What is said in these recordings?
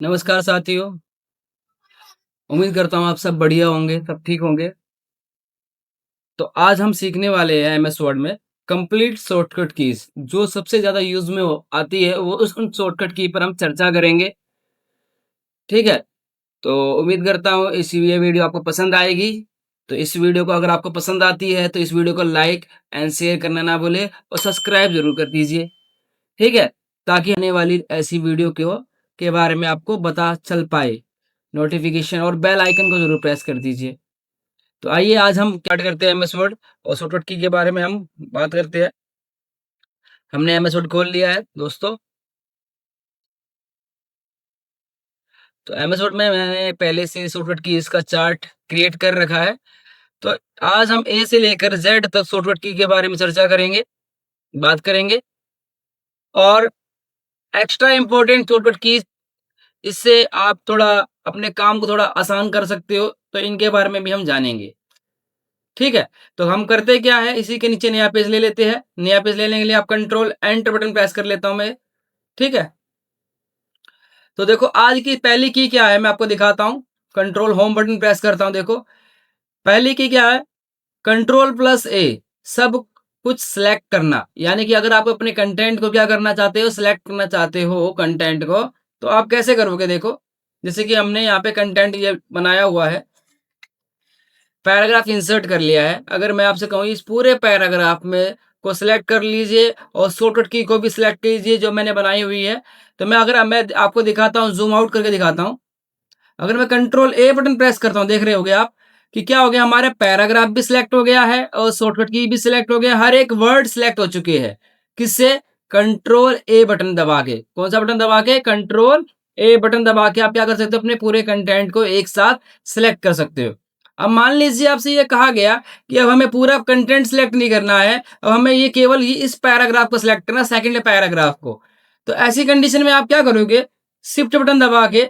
नमस्कार साथियों, उम्मीद करता हूँ आप सब बढ़िया होंगे, सब ठीक होंगे। तो आज हम सीखने वाले हैं एमएस वर्ड में कंप्लीट शॉर्टकट कीज़ जो सबसे ज़्यादा यूज़ में आती है वो उन शॉर्टकट की पर हम चर्चा करेंगे, ठीक है? तो उम्मीद करता हूँ ये वीडियो आपको पसंद आएगी। तो इस वीडियो को अगर आपको पसंद आती है तो इस वीडियो को लाइक एंड शेयर करना ना भूलें और सब्सक्राइब ज़रूर कर दीजिए, ठीक है? ताकि आने वाली ऐसी वीडियो के बारे में आपको पता चल पाए। नोटिफ़िकेशन और बेल आइकन को ज़रूर प्रेस कर दीजिए। तो आइए आज हम स्टार्ट करते हैं एमएस वर्ड और शॉर्टकट की के बारे में हम बात करते हैं। हमने एमएस वर्ड खोल लिया है दोस्तों। तो एमएस वर्ड में मैंने पहले से शॉर्टकट की इसका चार्ट क्रिएट कर रखा है। तो आज हम ए से लेकर जेड तक शॉर्टकट की के बारे में चर्चा करेंगे, बात करेंगे और एक्स्ट्रा इंपॉर्टेंट शॉर्टकट की इससे आप थोड़ा अपने काम को थोड़ा आसान कर सकते हो, तो इनके बारे में भी हम जानेंगे। ठीक है? तो हम करते क्या है, इसी के नीचे नया पेज ले लेते हैं। नया पेज लेने के लिए आप कंट्रोल एंटर बटन प्रेस कर लेता हूँ मैं, ठीक है? तो देखो आज की पहली की क्या है मैं आपको दिखाता हूँ। कंट्रोल होम बटन प्रेस करता हूँ देखो। पहली की क्या है, कंट्रोल प्लस ए सब कुछ सिलेक्ट करना। यानी कि अगर आप अपने कंटेंट को क्या करना चाहते हो, सिलेक्ट करना चाहते हो कंटेंट को, तो आप कैसे करोगे देखो। जैसे कि हमने यहाँ पे कंटेंट ये बनाया हुआ है, पैराग्राफ इंसर्ट कर लिया है। अगर मैं आपसे कहूँ इस पूरे पैराग्राफ में को सिलेक्ट कर लीजिए और शॉर्टकट की को भी सिलेक्ट कीजिए जो मैंने बनाई हुई है। तो मैं आपको दिखाता हूँ, ज़ूम आउट करके दिखाता हूँ। अगर मैं कंट्रोल ए बटन प्रेस करता हूँ, देख रहे होगे आप कि क्या हो गया, हमारे पैराग्राफ भी सिलेक्ट हो गया है और शॉर्टकट की भी सिलेक्ट हो गया, हर एक वर्ड सिलेक्ट हो चुके हैं। किससे? कंट्रोल ए बटन दबा के। कौन सा बटन दबा के? कंट्रोल ए बटन दबा के आप क्या कर सकते हो, अपने पूरे कंटेंट को एक साथ सिलेक्ट कर सकते हो। अब मान लीजिए आपसे ये कहा गया कि अब हमें पूरा कंटेंट सिलेक्ट नहीं करना है, अब हमें ये केवल ये इस पैराग्राफ को सिलेक्ट करना है, सेकंड पैराग्राफ को। तो ऐसी कंडीशन में आप क्या करोगे, शिफ्ट बटन दबा के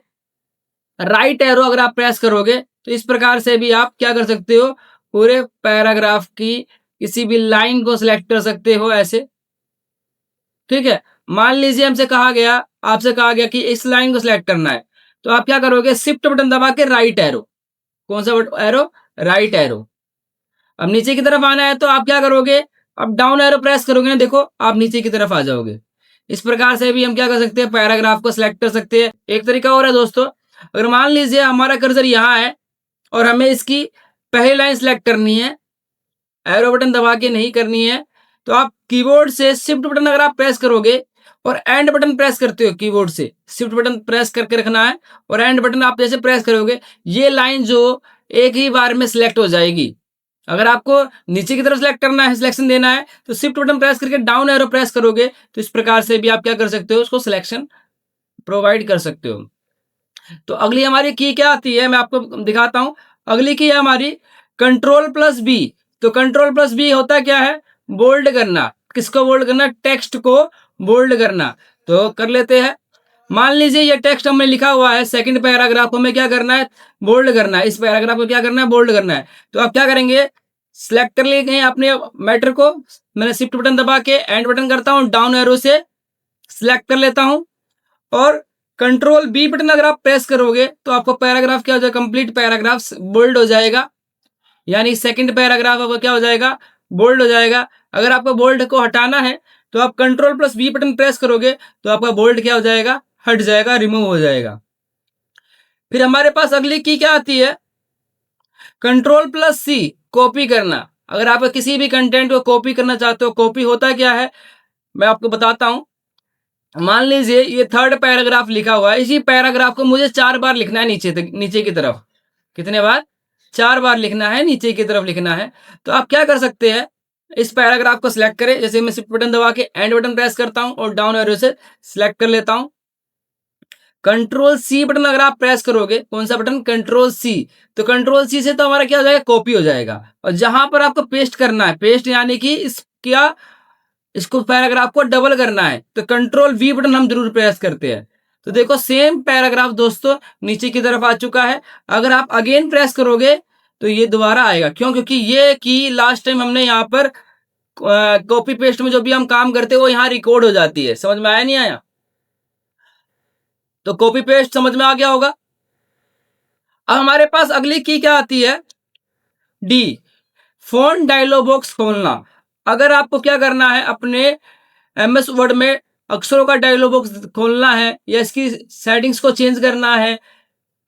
राइट एरो अगर आप प्रेस करोगे तो इस प्रकार से भी आप क्या कर सकते हो, पूरे पैराग्राफ की किसी भी लाइन को सिलेक्ट कर सकते हो ऐसे, ठीक है। मान लीजिए हमसे कहा गया, आपसे कहा गया कि इस लाइन को सिलेक्ट करना है, तो आप क्या करोगे, शिफ्ट बटन दबा के राइट एरो। कौन सा एरो? Right arrow. अब नीचे की तरफ आना है तो आप क्या करोगे, अब डाउन एरो प्रेस करोगे ना, देखो आप नीचे की तरफ आ जाओगे। इस प्रकार से भी हम क्या कर सकते हैं, पैराग्राफ को सिलेक्ट कर सकते हैं। एक तरीका और है दोस्तों, अगर मान लीजिए हमारा कर्सर यहाँ है और हमें इसकी पहली लाइन सिलेक्ट करनी है, एरो बटन दबा के नहीं करनी है, तो आप कीबोर्ड से शिफ्ट बटन अगर आप प्रेस करोगे और एंड बटन प्रेस करते हो, कीबोर्ड से शिफ्ट बटन प्रेस करके रखना है और एंड बटन आप जैसे प्रेस करोगे, ये लाइन जो एक ही बार में सिलेक्ट हो जाएगी। अगर आपको नीचे की तरफ सिलेक्ट करना है, सिलेक्शन देना है, तो शिफ्ट बटन प्रेस करके डाउन एरो प्रेस करोगे, तो इस प्रकार से भी आप क्या कर सकते हो, उसको सिलेक्शन प्रोवाइड कर सकते हो। तो अगली हमारी की क्या आती है, मैं आपको दिखाता हूं। अगली की है हमारी कंट्रोल प्लस बी। तो कंट्रोल प्लस बी होता क्या है, बोल्ड करना। किसको बोल्ड करना? टेक्स्ट को बोल्ड करना। तो कर लेते हैं। मान लीजिए ये टेक्स्ट हमने लिखा हुआ है, सेकंड पैराग्राफ को हमें क्या करना है, बोल्ड करना है। इस पैराग्राफ को क्या करना है, बोल्ड करना है। तो आप क्या करेंगे, सिलेक्ट कर लेंगे अपने मैटर को। मैंने शिफ्ट बटन दबा के एंड बटन करता हूं, डाउन एरो से सिलेक्ट कर लेता हूं और कंट्रोल बी बटन अगर आप प्रेस करोगे तो आपको पैराग्राफ क्या हो जाएगा, कंप्लीट पैराग्राफ बोल्ड हो जाएगा। यानी सेकंड पैराग्राफ आपका क्या हो जाएगा, बोल्ड हो जाएगा। अगर आपको बोल्ड को हटाना है तो आप control plus B button press करोगे तो आपका बोल्ड क्या हो जाएगा, हट जाएगा, रिमूव हो जाएगा। फिर हमारे पास अगली की क्या आती है, कंट्रोल प्लस सी, कॉपी करना। अगर आप किसी भी कंटेंट को कॉपी करना चाहते हो, कॉपी होता क्या है मैं आपको बताता हूं। मान लीजिए ये थर्ड पैराग्राफ लिखा हुआ है, इसी पैराग्राफ को मुझे 4 बार लिखना है नीचे तक, नीचे की तरफ। कितने बार? 4 बार लिखना है, नीचे की तरफ लिखना है। तो आप क्या कर सकते हैं, इस पैराग्राफ को सिलेक्ट करें। जैसे मैं शिफ्ट बटन दबा के एंड बटन प्रेस करता हूं और डाउन एरो से सिलेक्ट कर लेता हूं। कंट्रोल सी बटन अगर आप प्रेस करोगे, कौन सा बटन? Control C. तो कंट्रोल सी से तो हमारा क्या हो जाएगा, कॉपी हो जाएगा। और जहां पर आपको पेस्ट करना है, पेस्ट यानी कि इस क्या, इसको पैराग्राफ को डबल करना है, तो कंट्रोल वी बटन हम जरूर प्रेस करते हैं। तो देखो सेम पैराग्राफ दोस्तों नीचे की तरफ आ चुका है। अगर आप अगेन प्रेस करोगे तो ये दोबारा आएगा। क्यों? क्योंकि ये की लास्ट टाइम हमने यहाँ पर कॉपी पेस्ट में जो भी हम काम करते हैं वो यहाँ रिकॉर्ड हो जाती है। समझ में आया नहीं आया? तो कॉपी पेस्ट समझ में आ गया होगा। अब हमारे पास अगली की क्या आती है, डी, फ़ॉन्ट डायलॉग बॉक्स खोलना। अगर आपको क्या करना है, अपने एमएस वर्ड में अक्षरों का डायलॉग बॉक्स खोलना है या इसकी सेटिंग्स को चेंज करना है,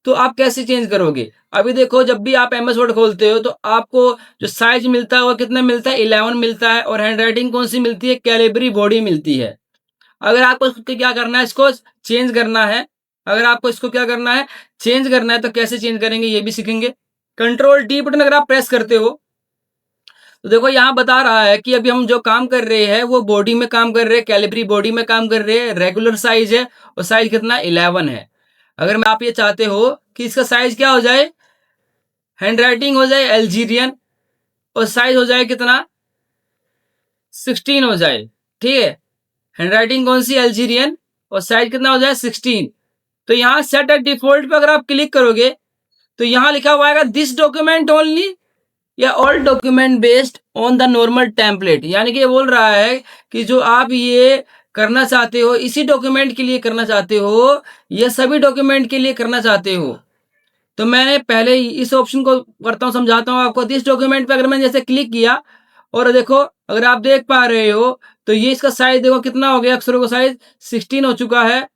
तो आप कैसे चेंज करोगे? अभी देखो, जब भी आप एमएस वर्ड खोलते हो तो आपको जो साइज मिलता है वो कितना मिलता है, 11 मिलता है, और हैंडराइटिंग कौन सी मिलती है, कैलिबरी बॉडी मिलती है। अगर आपको इसको क्या करना है, इसको चेंज करना है, अगर आपको इसको क्या करना है, चेंज करना है, तो कैसे चेंज करेंगे ये भी सीखेंगे। कंट्रोल डी बटन अगर आप प्रेस करते हो तो देखो यहाँ बता रहा है कि अभी हम जो काम कर रहे हैं वो बॉडी में काम कर रहे हैं, कैलिबरी बॉडी में काम कर रहे हैं, रेगुलर साइज है और साइज कितना 11 है। अगर मैं आप ये चाहते हो कि इसका साइज क्या हो जाए, हैंडराइटिंग हो जाए अल्जीरियन और साइज हो जाए कितना, 16 हो जाए, ठीक है। हैंडराइटिंग कौन सी, अल्जीरियन, और साइज कितना हो जाए 16। तो यहाँ सेट एट डिफॉल्ट पे अगर आप क्लिक करोगे तो यहाँ लिखा हुआ आएगा दिस डॉक्यूमेंट ओनली या all document based on the normal template. यानी कि ये बोल रहा है कि जो आप ये करना चाहते हो इसी डॉक्यूमेंट के लिए करना चाहते हो या सभी डॉक्यूमेंट के लिए करना चाहते हो। तो मैंने पहले इस ऑप्शन को करता हूँ, समझाता हूँ आपको। दिस डॉक्यूमेंट पे अगर मैंने जैसे क्लिक किया और देखो, अगर आप देख पा रहे हो तो ये इसका साइज देखो कितना हो गया, अक्षरों का साइज 16 हो चुका है,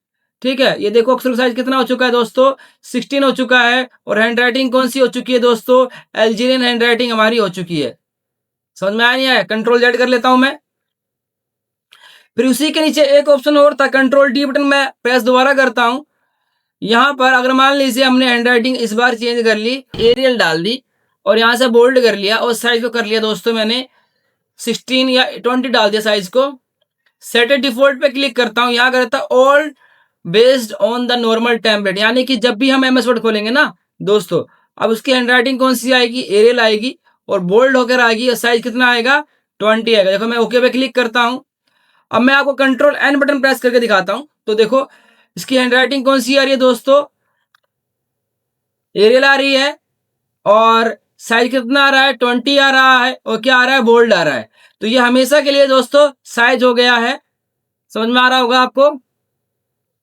ठीक है। ये देखो अक्षरों का साइज कितना हो चुका है दोस्तों, 16 हो चुका है। और हैंडराइटिंग कौन सी हो चुकी है दोस्तों, अल्जीरियन हैंडराइटिंग हमारी हो चुकी है। समझ में आया नहीं आया? कंट्रोल जेड कर लेता हूं मैं। फिर उसी के नीचे एक ऑप्शन और था, कंट्रोल डी बटन मैं प्रेस दोबारा करता हूं। यहाँ पर अगर मान लीजिए हमने हैंडराइटिंग इस बार चेंज कर ली, एरियल डाल दी और यहाँ से बोल्ड कर लिया और साइज को कर लिया दोस्तों मैंने 16 या 20 डाल दिया साइज को। सेट एट डिफॉल्ट पे क्लिक करता हूँ, यहाँ करता all based on the normal template. यानी कि जब भी हम एमएस वर्ड खोलेंगे ना दोस्तों, अब उसकी हैंडराइटिंग कौन सी आएगी, एरियल आएगी और बोल्ड होकर आएगी और साइज कितना आएगा, 20 आएगा। देखो मैं ओके पे क्लिक करता हूँ। अब मैं आपको कंट्रोल एन बटन प्रेस करके दिखाता हूँ। तो देखो इसकी हैंडराइटिंग कौन सी आ रही है दोस्तों, एरियल आ रही है और साइज कितना आ रहा है, 20 आ रहा है और क्या आ रहा है, बोल्ड आ रहा है। तो ये हमेशा के लिए दोस्तों साइज हो गया है। समझ में आ रहा होगा आपको।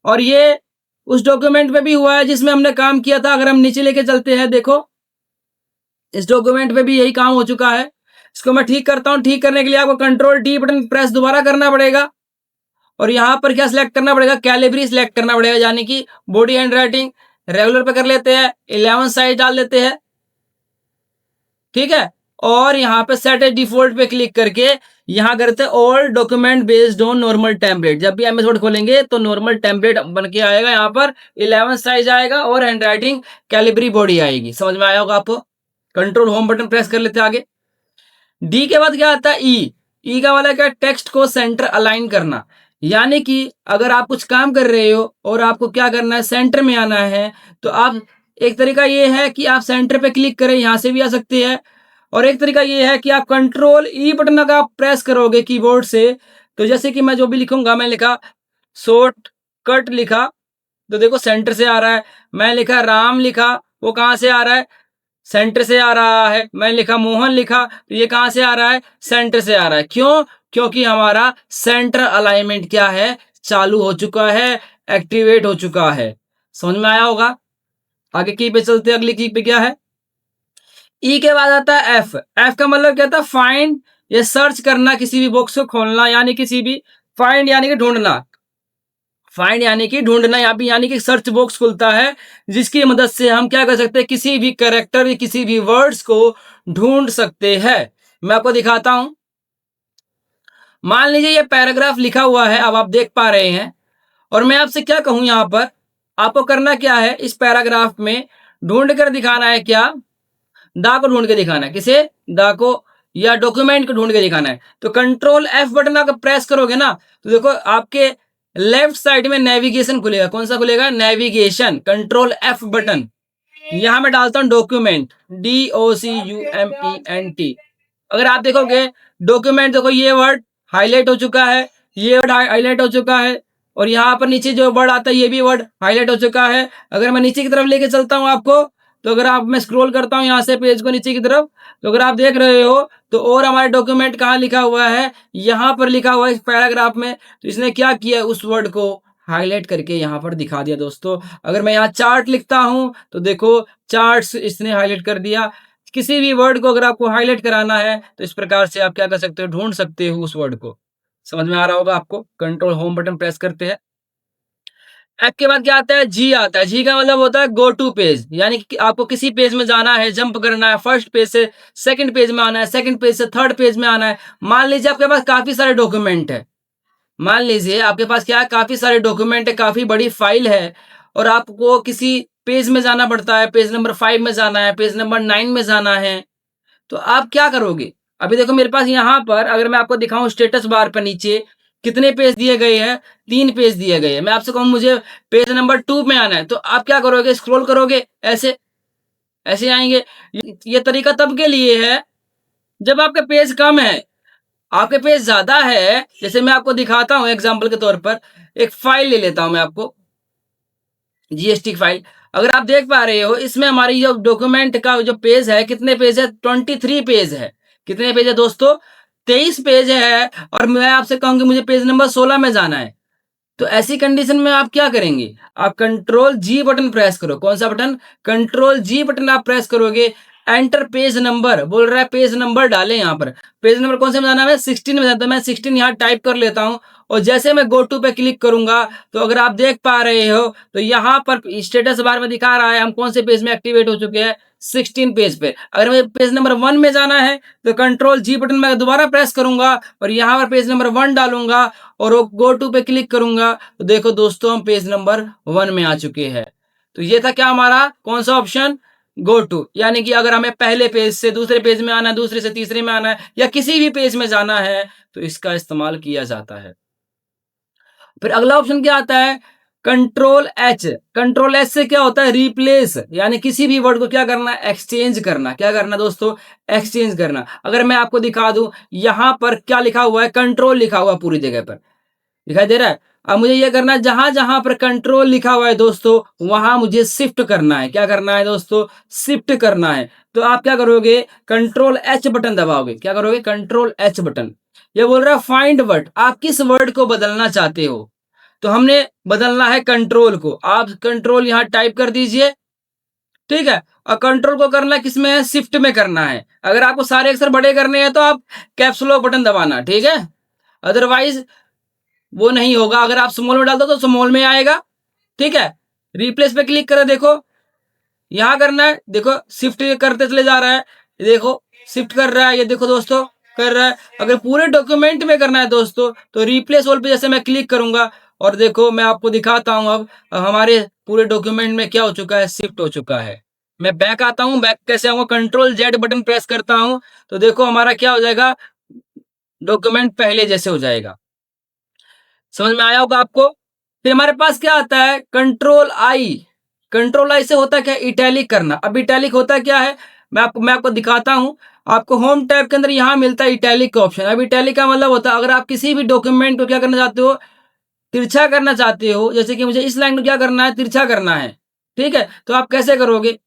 और ये उस डॉक्यूमेंट पे भी हुआ है जिसमें हमने काम किया था। अगर हम नीचे लेके चलते हैं, देखो इस डॉक्यूमेंट पे भी यही काम हो चुका है। इसको मैं ठीक करता हूँ। ठीक करने के लिए आपको कंट्रोल डी बटन प्रेस दोबारा करना पड़ेगा और यहाँ पर क्या सिलेक्ट करना पड़ेगा, कैलिबरी सिलेक्ट करना पड़ेगा। यानी कि बॉडी हैंड राइटिंग रेगुलर पे कर लेते हैं, 11 साइज डाल देते हैं, ठीक है। और यहाँ पे सेट एज डिफॉल्ट पे क्लिक करके यहाँ करते हैं all document based on normal template. जब भी एमएस वर्ड खोलेंगे तो नॉर्मल टेम्पलेट बन के आएगा, यहाँ पर 11 साइज आएगा और हैंड राइटिंग कैलिबरी बॉडी आएगी। समझ में आया होगा आपको। कंट्रोल होम बटन प्रेस कर लेते हैं आगे। डी के बाद क्या आता है, ई का वाला क्या, टेक्स्ट को सेंटर अलाइन करना। यानी कि अगर आप कुछ काम कर रहे हो और आपको क्या करना है, सेंटर में आना है, तो आप एक तरीका ये है कि आप सेंटर पे क्लिक करें, यहां से भी आ सकते हैं। और एक तरीका ये है कि आप कंट्रोल ई बटन अगर आप प्रेस करोगे कीबोर्ड से, तो जैसे कि मैं जो भी लिखूंगा, मैं लिखा शॉर्ट कट लिखा तो देखो सेंटर से आ रहा है। मैं लिखा राम लिखा, वो कहां से आ रहा है, सेंटर से आ रहा है। मैं लिखा मोहन लिखा तो ये कहां से आ रहा है, सेंटर से आ रहा है। क्यों, क्योंकि हमारा सेंटर अलाइनमेंट क्या है, चालू हो चुका है, एक्टिवेट हो चुका है। समझ में आया होगा। आगे की पे चलते हैं, अगली की पे क्या है, ई के बाद आता है एफ। एफ का मतलब क्या था, फाइंड या सर्च करना, किसी भी बॉक्स को खोलना, यानी किसी भी, फाइंड यानी कि ढूंढना, फाइंड यानी कि ढूंढना, यहाँ भी यानी कि सर्च बॉक्स खुलता है जिसकी मदद से हम क्या कर सकते हैं, किसी भी कैरेक्टर या किसी भी वर्ड्स को ढूंढ सकते हैं। मैं आपको दिखाता हूं। मान लीजिए ये पैराग्राफ लिखा हुआ है, अब आप देख पा रहे हैं, और मैं आपसे क्या कहूं, यहां पर आपको करना क्या है, इस पैराग्राफ में ढूंढ कर दिखाना है, क्या, दा को ढूंढ के दिखाना है। किसे, दा को या डॉक्यूमेंट को ढूंढ के दिखाना है। तो कंट्रोल एफ बटन अगर प्रेस करोगे ना, तो देखो आपके लेफ्ट साइड में नेविगेशन खुलेगा। कौन सा खुलेगा, नेविगेशन। कंट्रोल एफ बटन, यहां मैं डालता हूं डॉक्यूमेंट, DOCUMENT। अगर आप देखोगे डॉक्यूमेंट, देखो ये वर्ड हाईलाइट हो चुका है, ये वर्ड हाईलाइट हो चुका है, और यहाँ पर नीचे जो वर्ड आता है ये भी वर्ड हाईलाइट हो चुका है। अगर मैं नीचे की तरफ लेके चलता हूँ आपको, तो अगर आप, मैं स्क्रॉल करता हूँ यहाँ से पेज को नीचे की तरफ, तो अगर आप देख रहे हो तो और हमारे डॉक्यूमेंट कहाँ लिखा हुआ है, यहाँ पर लिखा हुआ है इस पैराग्राफ में। तो इसने क्या किया, उस वर्ड को हाईलाइट करके यहाँ पर दिखा दिया दोस्तों। अगर मैं यहाँ चार्ट लिखता हूँ तो देखो चार्ट्स इसने हाईलाइट कर दिया। किसी भी वर्ड को अगर आपको हाईलाइट कराना है तो इस प्रकार से आप क्या कर सकते हो, ढूंढ सकते हो उस वर्ड को। समझ में आ रहा होगा आपको। कंट्रोल होम बटन प्रेस करते हैं। एफ के बाद क्या आता है, जी आता है। जी का मतलब होता है गो टू पेज, यानी कि आपको किसी पेज में जाना है, जंप करना है, फर्स्ट पेज से सेकंड पेज में आना है, सेकंड पेज से थर्ड पेज में आना है। मान लीजिए आपके पास काफी सारे डॉक्यूमेंट है। मान लीजिए आपके पास क्या है, काफी सारे डॉक्यूमेंट है, काफी बड़ी फाइल है और आपको किसी पेज में जाना पड़ता है, पेज नंबर 5 में जाना है, पेज नंबर 9 में जाना है। तो आप क्या करोगे? अभी देखो मेरे पास यहाँ पर अगर मैं आपको दिखाऊं स्टेटस बार पर नीचे कितने पेज दिए गए हैं, 3 पेज दिए गए हैं। मैं आपसे कहूँ मुझे पेज नंबर 2 में आना है, तो आप क्या करोगे? स्क्रॉल करोगे ऐसे, ऐसे आएंगे। ये तरीका तब के लिए है जब आपके पेज कम है। आपके पेज ज्यादा है, जैसे मैं आपको दिखाता हूँ एग्जाम्पल के तौर पर। एक फाइल ले लेता हूं मैं आपको, जीएसटी फाइल। अगर आप देख पा रहे हो इसमें हमारी जो डॉक्यूमेंट का जो पेज है, कितने पेज है? 23 पेज है। कितने पेज है दोस्तों? 23 पेज है। और मैं आपसे कहूंगी मुझे पेज नंबर 16 में जाना है। तो ऐसी कंडीशन में आप क्या करेंगे? आप कंट्रोल जी बटन प्रेस करो। कौन सा बटन? कंट्रोल जी बटन आप प्रेस करोगे। एंटर पेज नंबर बोल रहा है, पेज नंबर डालें। यहाँ पर पेज नंबर कौन से में जाना है? 16 में जाना है। तो मैं 16 यहाँ टाइप कर लेता हूँ और जैसे मैं गो टू पे क्लिक करूंगा तो अगर आप देख पा रहे हो तो यहाँ पर स्टेटस बार में दिखा रहा है हम कौन से पेज में एक्टिवेट हो चुके हैं, 16 पेज पे। अगर मैं पेज नंबर 1 में जाना है तो कंट्रोल जी बटन मैं दोबारा प्रेस करूंगा और यहाँ पर पेज नंबर 1 डालूंगा और वो गो टू पे क्लिक करूंगा तो देखो दोस्तों हम पेज नंबर 1 में आ चुके हैं। तो ये था क्या हमारा, कौन सा ऑप्शन? Go to. यानी कि अगर हमें पहले पेज से दूसरे पेज में आना है, दूसरे से तीसरे में आना है या किसी भी पेज में जाना है तो इसका इस्तेमाल किया जाता है। फिर अगला ऑप्शन क्या आता है? Control H. कंट्रोल एच से क्या होता है? रिप्लेस, यानी किसी भी वर्ड को क्या करना? एक्सचेंज करना। क्या करना दोस्तों? एक्सचेंज करना। अगर मैं आपको दिखा दूं यहां पर क्या लिखा हुआ है, कंट्रोल लिखा हुआ पूरी जगह पर, दिखाई दे रहा है। अब मुझे ये करना है, जहां जहां पर कंट्रोल लिखा हुआ है दोस्तों वहां मुझे शिफ्ट करना है। क्या करना है दोस्तों? शिफ्ट करना है। तो आप क्या करोगे? कंट्रोल एच बटन दबाओगे। क्या करोगे? Control H button. ये बोल रहा है फाइंड वर्ड, आप किस वर्ड को बदलना चाहते हो। तो हमने बदलना है कंट्रोल को। आप कंट्रोल यहां टाइप कर दीजिए, ठीक है। और कंट्रोल को करना किसमें है? शिफ्ट में करना है। अगर आपको सारे अक्षर बड़े करने हैं तो आप कैप्स लॉक बटन दबाना, ठीक है। अदरवाइज वो नहीं होगा। अगर आप स्मॉल में डाल दो तो स्मॉल में आएगा, ठीक है। रिप्लेस पे क्लिक करें, देखो यहां करना है, देखो शिफ्ट करते चले जा रहा है, देखो शिफ्ट कर रहा है, ये देखो दोस्तों कर रहा है। अगर पूरे डॉक्यूमेंट में करना है दोस्तों तो रिप्लेस ऑल पे जैसे मैं क्लिक करूंगा और देखो मैं आपको दिखाता हूं अब हमारे पूरे डॉक्यूमेंट में क्या हो चुका है, शिफ्ट हो चुका है। मैं बैक आता हूं, बैक कैसे आऊंगा? कंट्रोल जेड बटन प्रेस करता हूं तो देखो हमारा क्या हो जाएगा, डॉक्यूमेंट पहले जैसे हो जाएगा। समझ में आया होगा आपको। फिर हमारे पास क्या आता है? Control I. कंट्रोल आई से होता है क्या? इटैलिक करना। अब इटैलिक होता है क्या है, मैं आपको दिखाता हूं। आपको होम टैब के अंदर यहां मिलता है इटैलिक का ऑप्शन। अब इटैलिक का मतलब होता है अगर आप किसी भी डॉक्यूमेंट को क्या करना चाहते हो, तिरछा करना चाहते हो, जैसे कि मुझे इस लाइन को क्या करना है, तिरछा करना है, ठीक है। तो आप कैसे करोगे?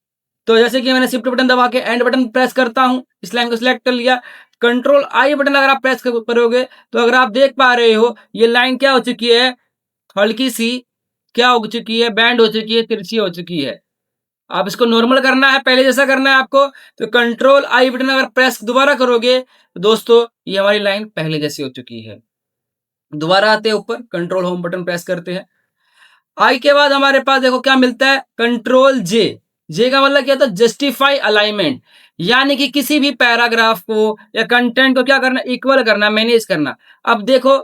तो जैसे कि मैंने शिफ्ट बटन दबा के एंड बटन प्रेस करता हूं, इस लाइन को सिलेक्ट कर लिया। कंट्रोल आई बटन अगर आप प्रेस करोगे तो अगर आप देख पा रहे हो ये लाइन क्या हो चुकी है, हल्की सी क्या हो चुकी है, बैंड हो चुकी है, तिरछी हो चुकी है। आप इसको नॉर्मल करना है, पहले जैसा करना है आपको। तो कंट्रोल आई बटन अगर प्रेस दोबारा करोगे तो दोस्तों ये हमारी लाइन पहले जैसी हो चुकी है। दोबारा आते हैं ऊपर, कंट्रोल होम बटन प्रेस करते हैं। आई के बाद हमारे पास देखो क्या मिलता है, कंट्रोल जे। जे का मतलब क्या था? जस्टिफाई अलाइनमेंट, यानी कि किसी भी पैराग्राफ को या कंटेंट को क्या करना, इक्वल करना, मैनेज करना। अब देखो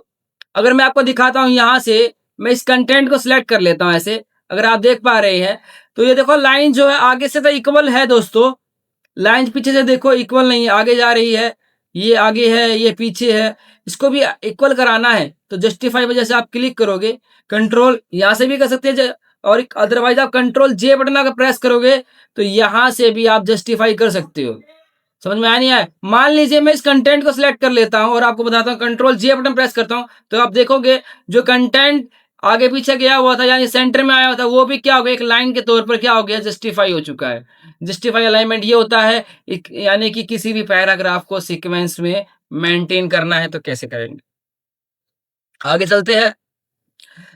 अगर मैं आपको दिखाता हूं यहां से, मैं इस कंटेंट को सिलेक्ट कर लेता हूं ऐसे, अगर आप देख पा रहे हैं तो ये देखो लाइन जो है आगे से तो इक्वल है दोस्तों, लाइन पीछे से देखो इक्वल नहीं है, आगे जा रही है, ये आगे है, ये पीछे है। इसको भी इक्वल कराना है तो जस्टिफाई पे जैसे आप क्लिक करोगे, कंट्रोल यहां से भी कर सकते हैं और अदरवाइज आप कंट्रोल जे बटन अगर प्रेस करोगे तो यहां से भी आप जस्टिफाई कर सकते हो। समझ में आया नहीं आया? मान लीजिए मैं इस कंटेंट को सिलेक्ट कर लेता हूं और आपको बताता हूं, कंट्रोल जे बटन प्रेस करता हूं तो आप देखोगे जो कंटेंट आगे पीछे गया हुआ था यानी सेंटर में आया हुआ था वो भी क्या हो गया, एक लाइन के तौर पर क्या हो गया, जस्टिफाई हो चुका है। जस्टिफाई अलाइनमेंट ये होता है यानी कि किसी भी पैराग्राफ को सीक्वेंस में मेंटेन करना है तो कैसे करेंगे। आगे चलते हैं।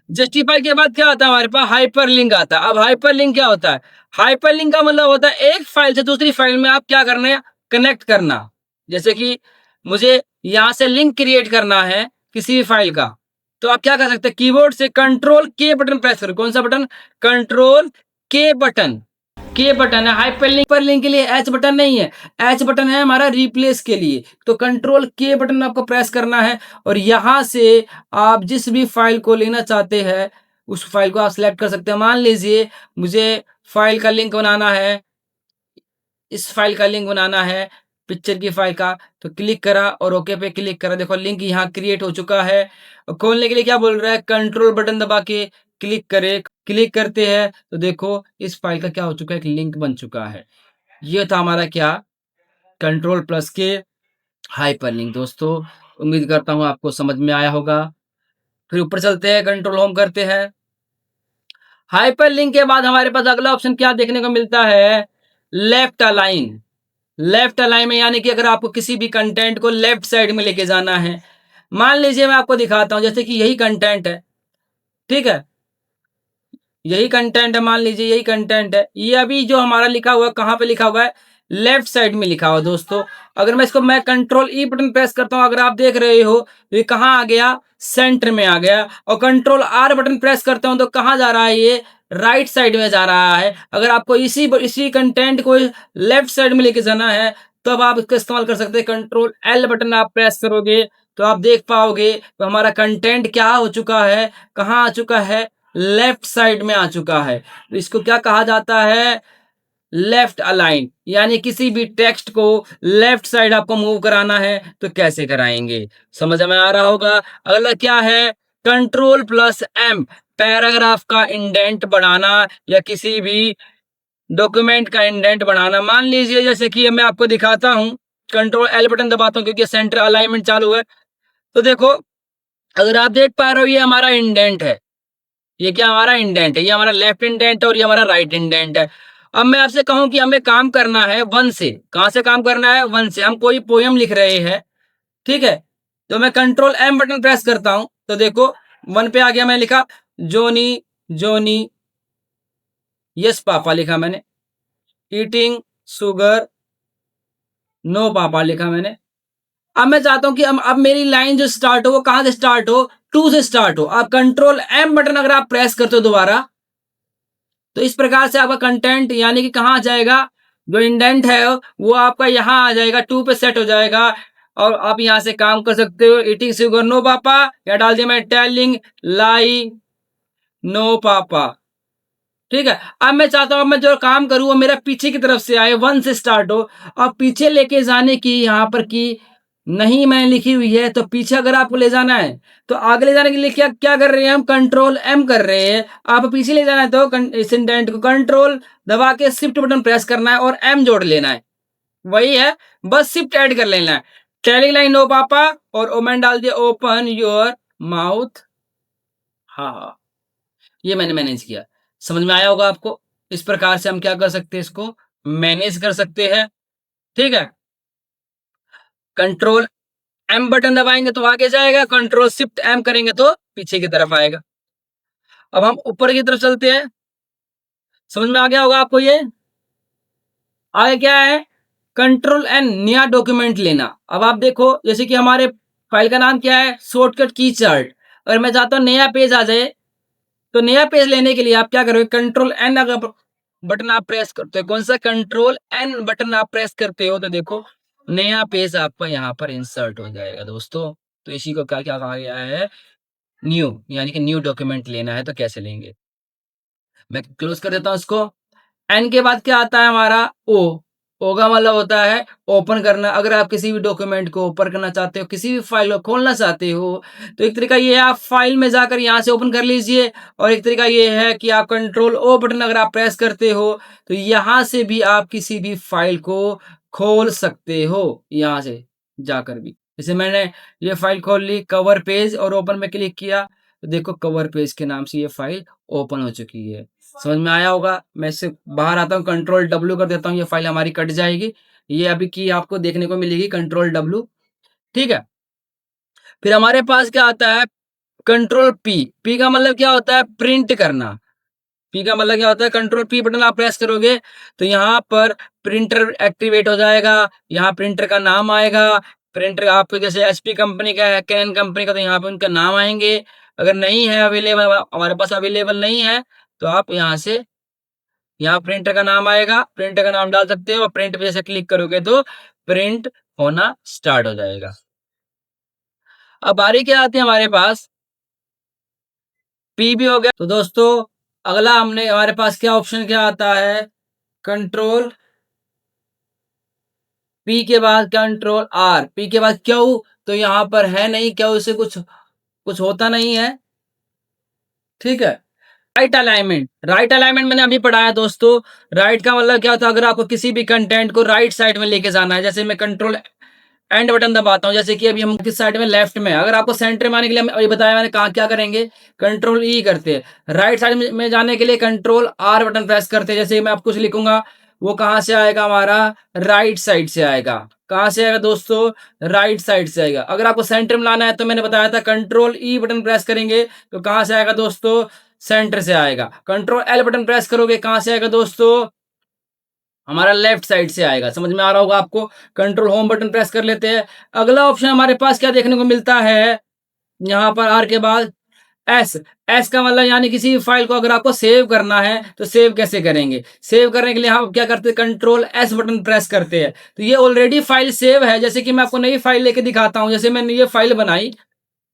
जस्टिफाई के बाद क्या आता है हमारे पास, हाइपरलिंक आता है। अब हाइपरलिंक क्या होता है? हाइपरलिंक का मतलब होता है एक फाइल से दूसरी फाइल में आप क्या करना है, कनेक्ट करना। जैसे कि मुझे यहाँ से लिंक क्रिएट करना है किसी भी फाइल का, तो आप क्या कर सकते हैं, कीबोर्ड से कंट्रोल के बटन प्रेस करो। कौन सा बटन? कंट्रोल के बटन। के बटन है। हाइपरलिंक के लिए एच बटन नहीं है, एच बटन है हमारा रिप्लेस के लिए। तो कंट्रोल के बटन आपको प्रेस करना है और यहां से आप जिस भी फाइल को लेना चाहते हैं उस फाइल को आप सिलेक्ट कर सकते हैं। मान लीजिए मुझे फाइल का लिंक बनाना है, इस फाइल का लिंक बनाना है, पिक्चर की फाइल का, तो क्लिक करा और ओके पे क्लिक करा। देखो लिंक यहाँ क्रिएट हो चुका है। और खोलने के लिए क्या बोल रहा है, कंट्रोल बटन दबा के क्लिक करे। क्लिक करते हैं तो देखो इस फाइल का क्या हो चुका है, एक लिंक बन चुका है। ये था हमारा क्या, कंट्रोल प्लस के हाइपरलिंक। दोस्तों उम्मीद करता हूँ आपको समझ में आया होगा। फिर ऊपर चलते हैं, कंट्रोल होम करते हैं। हाइपरलिंक के बाद हमारे पास अगला ऑप्शन क्या देखने को मिलता है, लेफ्ट अलाइन। लेफ्ट अलाइन में यानी कि अगर आपको किसी भी कंटेंट को लेफ्ट साइड में लेके जाना है, मान लीजिए मैं आपको दिखाता हूं, जैसे कि यही कंटेंट है, ठीक है, यही कंटेंट है, मान लीजिए यही कंटेंट है, ये अभी जो हमारा लिखा हुआ है कहाँ पे लिखा हुआ है, लेफ्ट साइड में लिखा हुआ है। दोस्तों अगर मैं इसको मैं कंट्रोल ई बटन प्रेस करता हूं, अगर आप देख रहे हो तो ये कहाँ आ गया, सेंटर में आ गया। और कंट्रोल आर बटन प्रेस करता हूं तो कहाँ जा रहा है, ये राइट साइड में जा रहा है। अगर आपको इसी कंटेंट को लेफ्ट साइड में लेके जाना है तब आप इसका इस्तेमाल कर सकते हैं। कंट्रोल एल बटन आप प्रेस करोगे तो आप देख पाओगे तो हमारा कंटेंट क्या हो चुका है, कहाँ आ चुका है, लेफ्ट साइड में आ चुका है। तो इसको क्या कहा जाता है, लेफ्ट अलाइन। यानी किसी भी टेक्स्ट को लेफ्ट साइड आपको मूव कराना है तो कैसे कराएंगे, समझ में आ रहा होगा। अगला क्या है, कंट्रोल प्लस एम, पैराग्राफ का इंडेंट बढ़ाना या किसी भी डॉक्यूमेंट का इंडेंट बढ़ाना। मान लीजिए जैसे कि मैं आपको दिखाता हूं, कंट्रोल एल बटन दबाता हूं क्योंकि सेंटर अलाइनमेंट चालू है। तो देखो अगर आप देख पा रहे हो ये हमारा इंडेंट है, ये क्या हमारा इंडेंट है, ये हमारा लेफ्ट इंडेंट है और ये हमारा राइट इंडेंट है। अब मैं आपसे कहूं कि हमें काम करना है वन से, कहां से काम करना है, वन से। हम कोई पोयम लिख रहे हैं, ठीक है, तो मैं कंट्रोल एम बटन प्रेस करता हूं तो देखो वन पे आ गया। मैं लिखा जोनी जोनी यस पापा लिखा मैंने, ईटिंग शुगर नो पापा लिखा मैंने। अब मैं चाहता हूं कि अब मेरी लाइन जो स्टार्ट हो वो कहां से स्टार्ट हो, टू से स्टार्ट हो। आप कंट्रोल एम बटन अगर आप प्रेस करते हो दोबारा तो इस प्रकार से आपका कंटेंट यानी कि कहाँ आ जाएगा, जो इंडेंट है वो आपका यहाँ आ जाएगा, टू पे सेट हो जाएगा। और आप यहाँ से काम कर सकते हो, ईटिंग शुगर नो पापा, या डाल दिया मैं टेलिंग लाई नो पापा, ठीक है। अब मैं चाहता हूँ अब मैं जो काम करूँ वो मेरा पीछे की तरफ से आए, वन से स्टार्ट हो। अब पीछे लेके जाने की यहाँ पर की नहीं मैंने लिखी हुई है, तो पीछे अगर आपको ले जाना है तो आगे ले जाने के लिए क्या क्या कर रहे हैं हम, कंट्रोल एम कर रहे हैं। आप पीछे ले जाना है तो इस इंडेंट को कंट्रोल दबा के शिफ्ट बटन प्रेस करना है और एम जोड़ लेना है, वही है, बस शिफ्ट ऐड कर लेना है। टेलिंग लाइन नो पापा और ओमेन डाल दिया ओपन योर माउथ। हाँ हाँ, ये मैंने मैनेज किया, समझ में आया होगा आपको। इस प्रकार से हम क्या कर सकते हैं, इसको मैनेज कर सकते हैं, ठीक है। कंट्रोल एम बटन दबाएंगे तो आगे जाएगा, कंट्रोल शिफ्ट एम करेंगे तो पीछे की तरफ आएगा। अब हम ऊपर की तरफ चलते हैं, समझ में आ गया होगा आपको ये। आगे क्या है, कंट्रोल एन नया डॉक्यूमेंट लेना। अब आप देखो जैसे कि हमारे फाइल का नाम क्या है, शॉर्टकट की चार्ट। अगर मैं चाहता हूं नया पेज आ जाए तो नया पेज लेने के लिए आप क्या करोगे, कंट्रोल एन अगर बटन आप प्रेस करते हो, कौन सा, कंट्रोल एन बटन आप प्रेस करते हो तो देखो नया पेज आपका यहाँ पर इंसर्ट हो जाएगा। दोस्तों तो इसी को क्या क्या कहा गया है, न्यू, यानी कि न्यू डॉक्यूमेंट लेना है तो कैसे लेंगे। मैं क्लोज कर देता हूं इसको। एन के बाद क्या आता है हमारा, ओ। ओ का मतलब होता है ओपन करना। अगर आप किसी भी डॉक्यूमेंट को ओपन करना चाहते हो, किसी भी फाइल को खोलना चाहते हो, तो एक तरीका ये है आप फाइल में जाकर यहाँ से ओपन कर लीजिए। और एक तरीका ये है कि आप कंट्रोल ओ बटन अगर आप प्रेस करते हो तो यहाँ से भी आप किसी भी फाइल को खोल सकते हो, यहाँ से जाकर भी। जैसे मैंने ये फाइल खोल ली, कवर पेज, और ओपन में क्लिक किया तो देखो कवर पेज के नाम से ये फाइल ओपन हो चुकी है। समझ में आया होगा। मैं इससे बाहर आता हूँ, कंट्रोल डब्ल्यू कर देता हूँ, ये फाइल हमारी कट जाएगी। ये अभी की आपको देखने को मिलेगी कंट्रोल डब्ल्यू, ठीक है। फिर हमारे पास क्या आता है, कंट्रोल पी का मतलब क्या होता है? प्रिंट करना। पी का मतलब क्या होता है? कंट्रोल पी बटन आप प्रेस करोगे तो यहाँ पर प्रिंटर एक्टिवेट हो जाएगा, यहाँ प्रिंटर का नाम आएगा। प्रिंटर आपको जैसे एचपी कंपनी का है, कैन कंपनी का, तो यहाँ पे उनका नाम आएंगे। अगर नहीं है अवेलेबल, हमारे पास अवेलेबल नहीं है, तो आप यहाँ से, यहाँ प्रिंटर का नाम आएगा, प्रिंटर का नाम डाल सकते हो और प्रिंट पे जैसे क्लिक करोगे तो प्रिंट होना स्टार्ट हो जाएगा। अब बारी क्या आती है हमारे पास? पी भी हो गया। तो दोस्तों अगला हमने हमारे पास क्या ऑप्शन क्या आता है? कंट्रोल पी के बाद कंट्रोल आर, पी के बाद क्यू तो यहाँ पर है नहीं, क्यू से कुछ कुछ होता नहीं है। ठीक है। राइट अलाइनमेंट मैंने अभी पढ़ाया दोस्तों। राइट का मतलब क्या होता है? अगर आपको किसी भी कंटेंट को राइट साइड में लेके जाना है, जैसे मैं कंट्रोल एंड बटन दबाता हूँ, जैसे कि अभी हम किस साइड में, लेफ्ट में। अगर आपको सेंटर में आने के लिए अभी बताया मैंने, कहा क्या करेंगे? कंट्रोल ई करते हैं। राइट साइड में जाने के लिए कंट्रोल आर बटन प्रेस करते हैं। जैसे मैं आपको कुछ लिखूंगा, वो कहाँ से आएगा? हमारा राइट साइड से आएगा। कहाँ से आएगा दोस्तों? राइट साइड से आएगा। अगर आपको सेंटर में लाना है तो मैंने बताया था कंट्रोल ई बटन प्रेस करेंगे तो कहाँ से आएगा दोस्तों? सेंटर से आएगा। कंट्रोल एल बटन प्रेस करोगे, कहाँ से आएगा दोस्तों? हमारा लेफ्ट साइड से आएगा। समझ में आ रहा होगा आपको। कंट्रोल होम बटन प्रेस कर लेते हैं। अगला ऑप्शन हमारे पास क्या देखने को मिलता है? यहाँ पर आर के बाद एस। एस का मतलब यानी किसी भी फाइल को अगर आपको सेव करना है तो सेव कैसे करेंगे? सेव करने के लिए हम क्या करते हैं? कंट्रोल एस बटन प्रेस करते हैं। तो ये ऑलरेडी फाइल सेव है। जैसे कि मैं आपको नई फाइल लेके दिखाता हूँ। जैसे मैंने ये फाइल बनाई,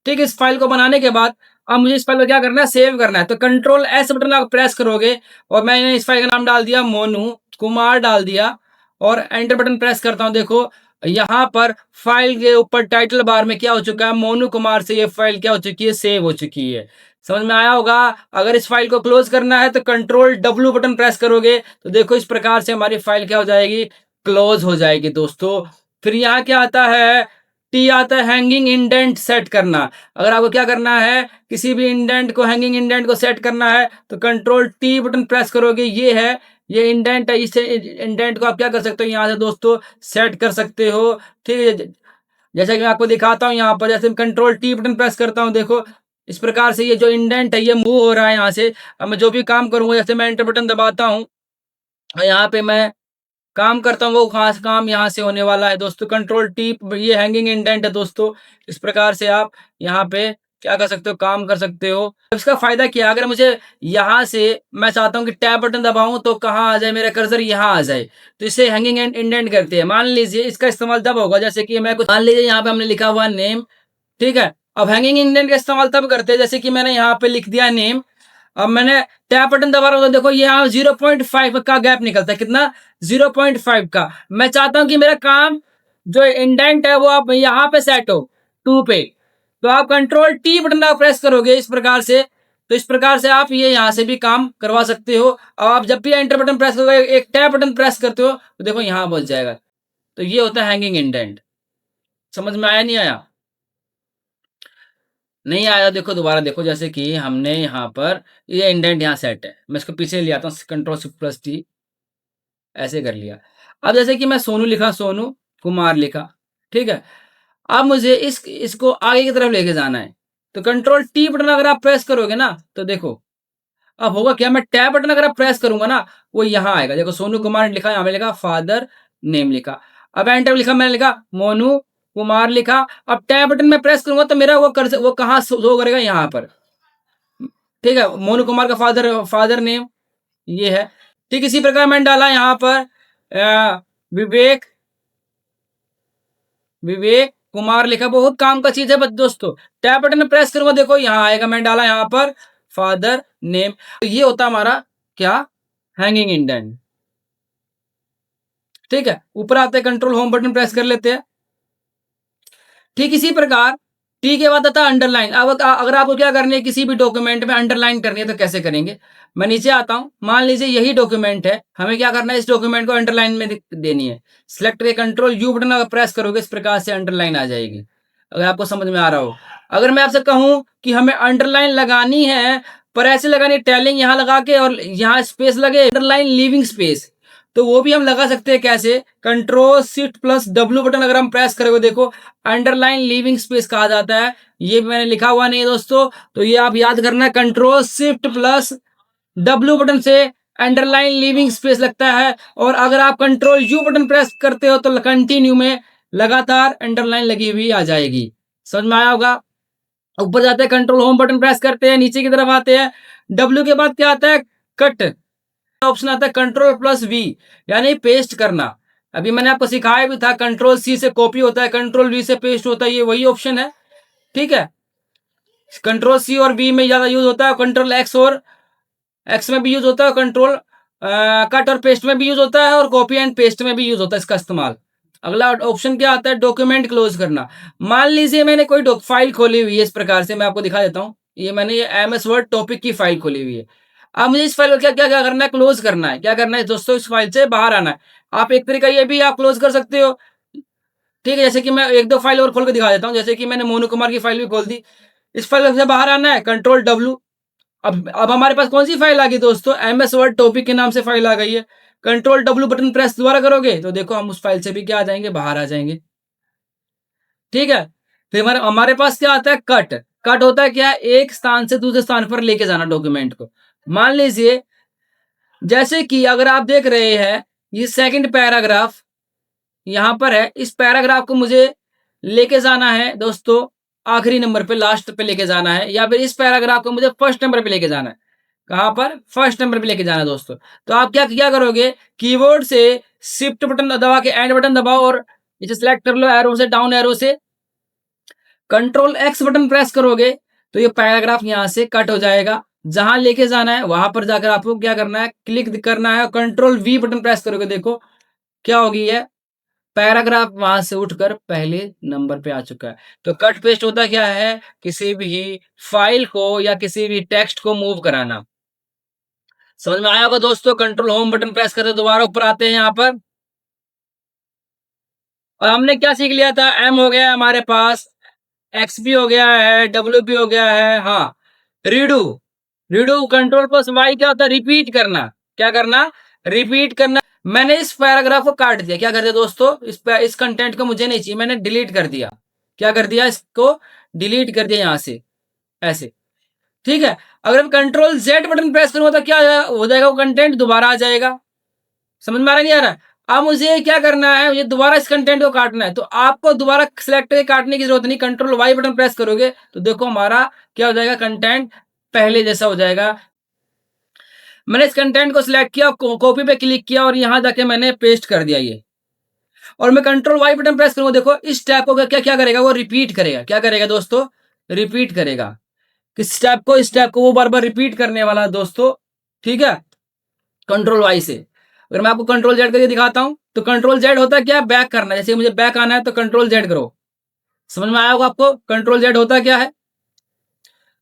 ठीक है। इस फाइल को बनाने के बाद अब मुझे इस फाइल को क्या करना है? सेव करना है। तो कंट्रोल एस बटन आप प्रेस करोगे और मैंने इस फाइल का नाम डाल दिया मोनू कुमार डाल दिया और एंटर बटन प्रेस करता हूं। देखो यहाँ पर फाइल के ऊपर टाइटल बार में क्या हो चुका है? मोनू कुमार से ये फाइल क्या हो चुकी है? सेव हो चुकी है। समझ में आया होगा। अगर इस फाइल को क्लोज करना है तो कंट्रोल डब्ल्यू बटन प्रेस करोगे तो देखो इस प्रकार से हमारी फाइल क्या हो जाएगी? क्लोज हो जाएगी दोस्तों। फिर यहाँ क्या आता है? टी आता है हैंगिंग इंडेंट सेट करना। अगर आपको क्या करना है? किसी भी इंडेंट को, हैंगिंग इंडेंट को सेट करना है तो कंट्रोल टी बटन प्रेस करोगे। ये है, ये इंडेंट है। इस इंडेंट को आप क्या कर सकते हो? यहाँ से दोस्तों सेट कर सकते हो। ठीक है। जैसा कि मैं आपको दिखाता हूँ यहाँ पर, जैसे कंट्रोल टी बटन प्रेस करता हूँ, देखो इस प्रकार से ये जो इंडेंट है ये मूव हो रहा है यहाँ से। अब मैं जो भी काम करूंगा, जैसे मैं एंटर बटन दबाता हूँ और यहाँ पे मैं काम करता हूँ, वो खास काम यहाँ से होने वाला है दोस्तों। कंट्रोल टी, ये हैंगिंग इंडेंट है दोस्तों। इस प्रकार से आप यहाँ पे क्या कर सकते हो? काम कर सकते हो। इसका फायदा क्या है? अगर मुझे यहाँ से मैं चाहता हूँ कि टैब बटन दबाऊं तो कहाँ आ जाए? मेरा कर्सर यहाँ आ जाए। तो इसे हैंगिंग इंडेंट करते हैं। मान लीजिए इसका इस्तेमाल तब होगा जैसे कि मैं कुछ, मान लीजिए यहाँ पे हमने लिखा हुआ नेम, ठीक है। अब हैंगिंग इंडेंट का इस्तेमाल तब करते हैं जैसे कि मैंने यहाँ पे लिख दिया नेम। अब मैंने टैब बटन दबा रहा हूं तो देखो ये यहाँ 0.5 का गैप निकलता है। कितना? 0.5 का। मैं चाहता हूं कि मेरा काम जो इंडेंट है वो आप यहाँ पे सेट हो, 2 पे। तो आप कंट्रोल टी बटन आप प्रेस करोगे इस प्रकार से। तो इस प्रकार से आप ये यहाँ से भी काम करवा सकते हो। अब आप जब भी एंटर बटन प्रेस करोगे, एक टैब बटन प्रेस करते हो तो देखो यहाँ पहुंच जाएगा। तो ये होता है हैंगिंग इंडेंट। समझ में आया नहीं आया? नहीं आया? देखो दोबारा देखो, जैसे कि हमने यहाँ पर ये इंडेंट यहाँ सेट है। मैं इसको पीछे ले आता हूँ, कंट्रोल शिफ्ट प्लस टी, ऐसे कर लिया। अब जैसे कि मैं सोनू लिखा, सोनू कुमार लिखा, ठीक है। अब मुझे इसको आगे की तरफ लेके जाना है तो कंट्रोल टी बटन अगर आप प्रेस करोगे ना तो देखो अब होगा क्या? मैं टैब बटन अगर आप प्रेस करूंगा ना, वो यहाँ आएगा। देखो सोनू कुमार लिखा, यहाँ पे लिखा फादर नेम लिखा। अब एंटर लिखा, मैंने लिखा मोनू कुमार लिखा। अब टैब बटन में प्रेस करूंगा तो मेरा वो कहाँ शो करेगा? यहाँ पर। ठीक है। मोनू कुमार का फादर नेम ये है। ठीक इसी प्रकार मैंने डाला यहाँ पर विवेक विवेक कुमार लिखा। बहुत काम का चीज है दोस्तों। टैब बटन में प्रेस करूंगा, देखो यहाँ आएगा। मैंने डाला यहाँ पर फादर नेम। तो ये होता हमारा क्या? Hanging indent. ठीक है। ऊपर आते हैं, कंट्रोल होम बटन प्रेस कर लेते हैं। ठीक इसी प्रकार टी के बाद आता है अंडरलाइन। अब अगर आपको क्या करनी है, किसी भी डॉक्यूमेंट में अंडरलाइन करनी है तो कैसे करेंगे? मैं नीचे आता हूं, मान लीजिए यही डॉक्यूमेंट है, हमें क्या करना है? इस डॉक्यूमेंट को अंडरलाइन में देनी है। सिलेक्ट के कंट्रोल यू बटन अगर प्रेस करोगे इस प्रकार से अंडरलाइन आ जाएगी। अगर आपको समझ में आ रहा हो। अगर मैं आपसे कहूं कि हमें अंडरलाइन लगानी है पर ऐसे लगानी, टैलिंग यहाँ लगा के और यहाँ स्पेस लगे, अंडरलाइन लीविंग स्पेस, तो वो भी हम लगा सकते हैं कैसे, control shift plus W button अगर हम प्रेस करेंगे देखो अंडरलाइन लीविंग स्पेस कहा जाता है, ये मैंने लिखा हुआ नहीं है दोस्तों, तो ये आप याद करना है, control shift plus W button से अंडरलाइन लीविंग स्पेस लगता है, और अगर आप कंट्रोल यू बटन प्रेस करते हो तो कंटिन्यू में लगातार अंडरलाइन लगी हुई आ जाएगी। समझ में आया होगा। ऊपर जाते हैं कंट्रोल होम बटन प्रेस करते हैं, नीचे की तरफ आते हैं, डब्ल्यू के बाद क्या आता है, कट ऑप्शन आता है, कंट्रोल प्लस वी यानी पेस्ट करना। अभी मैंने आपको सिखाया भी था, कंट्रोल सी से कॉपी होता है, कंट्रोल वी से पेस्ट होता है, ये वही ऑप्शन है। ठीक है, कंट्रोल सी और वी में ज्यादा यूज होता है, कंट्रोल एक्स और एक्स में भी यूज होता है, कंट्रोल कट और पेस्ट में भी यूज होता है, और कॉपी एंड पेस्ट में भी यूज होता है इसका इस्तेमाल। अगला ऑप्शन क्या आता है, डॉक्यूमेंट क्लोज करना। मान लीजिए मैंने कोई फाइल खोली हुई है, इस प्रकार से मैं आपको दिखा देता हूँ, ये मैंने ये एमएस वर्ड टॉपिक की फाइल खोली हुई है। अब मुझे इस फाइल को क्या क्या क्या करना है, क्लोज करना है। क्या करना है दोस्तों, इस फाइल से बाहर आना है। आप एक तरीका ये भी आप क्लोज कर सकते हो। ठीक है, जैसे कि मैं एक दो फाइल और खोल के दिखा देता हूँ, जैसे कि मैंने मोनू कुमार की फाइल भी खोल दी। इस फाइल से बाहर आना है, कंट्रोल डब्ल्यू। अब हमारे पास कौन सी फाइल आ गई दोस्तों, एमएस वर्ड टॉपिक के नाम से फाइल आ गई है। कंट्रोल डब्ल्यू बटन प्रेस दोबारा करोगे तो देखो हम उस फाइल से भी क्या आ जाएंगे, बाहर आ जाएंगे। ठीक है, फिर हमारे पास क्या आता है, कट। कट होता है क्या, एक स्थान से दूसरे स्थान पर लेके जाना डॉक्यूमेंट को। मान लीजिए जैसे कि अगर आप देख रहे हैं ये सेकंड पैराग्राफ यहां पर है, इस पैराग्राफ को मुझे लेके जाना है दोस्तों आखिरी नंबर पे, लास्ट पे लेके जाना है, या फिर इस पैराग्राफ को मुझे फर्स्ट नंबर पे लेके जाना है। कहां पर, फर्स्ट नंबर पे लेके जाना है दोस्तों। तो आप क्या क्या करोगे, कीबोर्ड से शिफ्ट बटन दबा के एंड बटन दबाओ, और इसे सिलेक्ट कर लो एरो से, डाउन एरो से, कंट्रोल एक्स बटन प्रेस करोगे तो ये पैराग्राफ यहां से कट हो जाएगा। जहां लेके जाना है वहां पर जाकर आपको क्या करना है, क्लिक करना है, और कंट्रोल वी बटन प्रेस करोगे, देखो क्या होगी है, पैराग्राफ वहां से उठकर पहले नंबर पे आ चुका है। तो कट पेस्ट होता क्या है, किसी भी फाइल को या किसी भी टेक्स्ट को मूव कराना। समझ में आया होगा दोस्तों। कंट्रोल होम बटन प्रेस करते दोबारा ऊपर आते हैं यहाँ पर, और हमने क्या सीख लिया था, एम हो गया हमारे पास, एक्स भी हो गया है, डब्ल्यू भी हो गया है। हाँ, redo. Redo control plus Y क्या होता है, रिपीट करना। क्या करना, रिपीट करना। मैंने इस पैराग्राफ को काट दिया, क्या कर दिया दोस्तों, इस कंटेंट को मुझे नहीं चाहिए, मैंने डिलीट कर दिया। क्या कर दिया, इसको डिलीट कर दिया यहां से, ऐसे। ठीक है, अगर हम कंट्रोल जेड बटन प्रेस करूंगा तो क्या हो जाएगा, वो कंटेंट दोबारा आ जाएगा। समझ में आ रहा नहीं आ रहा। अब मुझे क्या करना है, मुझे दोबारा इस कंटेंट को काटना है, तो आपको दोबारा सिलेक्ट करके काटने की जरूरत नहीं, कंट्रोल वाई बटन प्रेस करोगे तो देखो हमारा क्या हो जाएगा, कंटेंट पहले जैसा हो जाएगा। मैंने इस कंटेंट को सिलेक्ट किया, कॉपी पे क्लिक किया, और यहां जाके मैंने पेस्ट कर दिया ये, और मैं कंट्रोल वाई बटन प्रेस करूंगा, देखो इस टैब को क्या क्या करेगा, वो रिपीट करेगा। क्या करेगा दोस्तों, रिपीट करेगा। किस स्टेप को, इस स्टेप को वो बार बार रिपीट करने वाला है दोस्तों। ठीक है, कंट्रोल वाई से। अगर मैं आपको कंट्रोल जेड करके दिखाता हूं तो कंट्रोल जेड होता है क्या, बैक करना। जैसे मुझे बैक आना है तो कंट्रोल जेड करो। समझ में आया होगा आपको कंट्रोल जेड होता क्या है।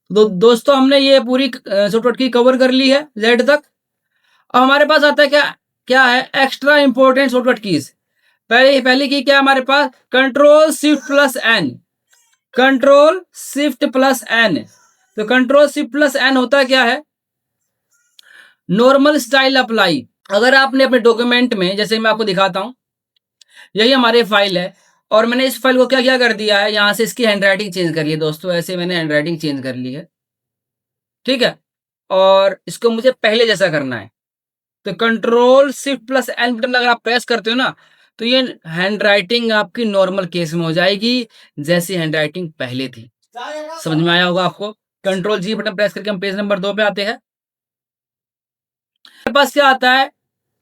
दोस्तों हमने ये पूरी शॉर्टकट की कवर कर ली है जेड तक। अब हमारे पास आता है क्या, क्या है एक्स्ट्रा इंपॉर्टेंट शॉर्टकट कीज। पहली की क्या हमारे पास, control shift plus N. Control shift plus N, तो कंट्रोल शिफ्ट प्लस एन होता क्या है, नॉर्मल स्टाइल अप्लाई। अगर आपने अपने डॉक्यूमेंट में, जैसे मैं आपको दिखाता हूं, यही हमारी फाइल है, और मैंने इस फाइल को क्या क्या कर दिया है, यहां से इसकी हैंडराइटिंग चेंज करी है दोस्तों, ऐसे मैंने हैंडराइटिंग चेंज कर ली है। ठीक है, और इसको मुझे पहले जैसा करना है, तो control shift plus N button अगर आप प्रेस करते हो ना, तो ये हैंडराइटिंग आपकी नॉर्मल केस में हो जाएगी, जैसी हैंडराइटिंग पहले थी। समझ में आया होगा आपको। कंट्रोल जी बटन प्रेस करके हम पेज नंबर 2 पे आते हैं। मेरे पास क्या आता है,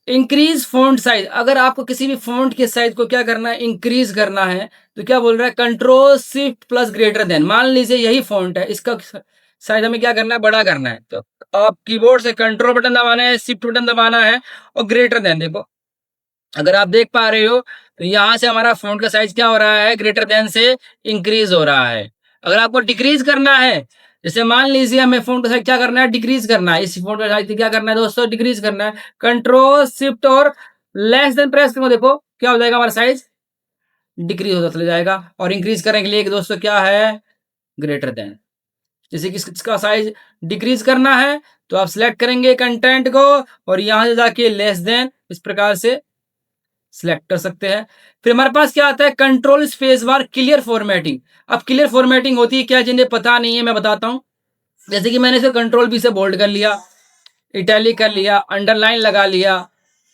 इंक्रीज फॉन्ट साइज। अगर आपको किसी भी फॉन्ट के साइज को क्या करना है, इंक्रीज करना है, तो क्या बोल रहा है, control shift plus greater than. मान लीजिए यही फॉन्ट है, इसका साइज हमें क्या करना है, बड़ा करना है, तो आप कीबोर्ड से कंट्रोल बटन दबाना है, शिफ्ट बटन दबाना है, और ग्रेटर देन। देखो अगर आप देख पा रहे हो तो यहां से हमारा फॉन्ट का साइज क्या हो रहा है, ग्रेटर देन से इंक्रीज हो रहा है। अगर आपको डिक्रीज करना है, जैसे मान लीजिए हमें फॉन्ट का साइज क्या करना है, डिक्रीज करना है, इस फॉन्ट का साइज क्या करना है दोस्तों, डिक्रीज करना है, कंट्रोल शिफ्ट और लेस देन प्रेस करो, देखो क्या हो जाएगा, हमारा साइज डिक्रीज होता चला जाएगा। और इंक्रीज करने के लिए दोस्तों क्या है, ग्रेटर देन। जैसे कि इसका साइज डिक्रीज करना है तो आप सिलेक्ट करेंगे कंटेंट को और यहां से जाके लेस देन इस प्रकार से सिलेक्ट कर सकते हैं। फिर हमारे पास क्या आता है, control space bar clear formatting. अब क्लियर फॉर्मेटिंग होती है क्या, जिन्हें पता नहीं है मैं बताता हूं। जैसे कि मैंने इसे कंट्रोल बी से बोल्ड कर लिया, इटैलिक कर लिया, अंडरलाइन लगा लिया,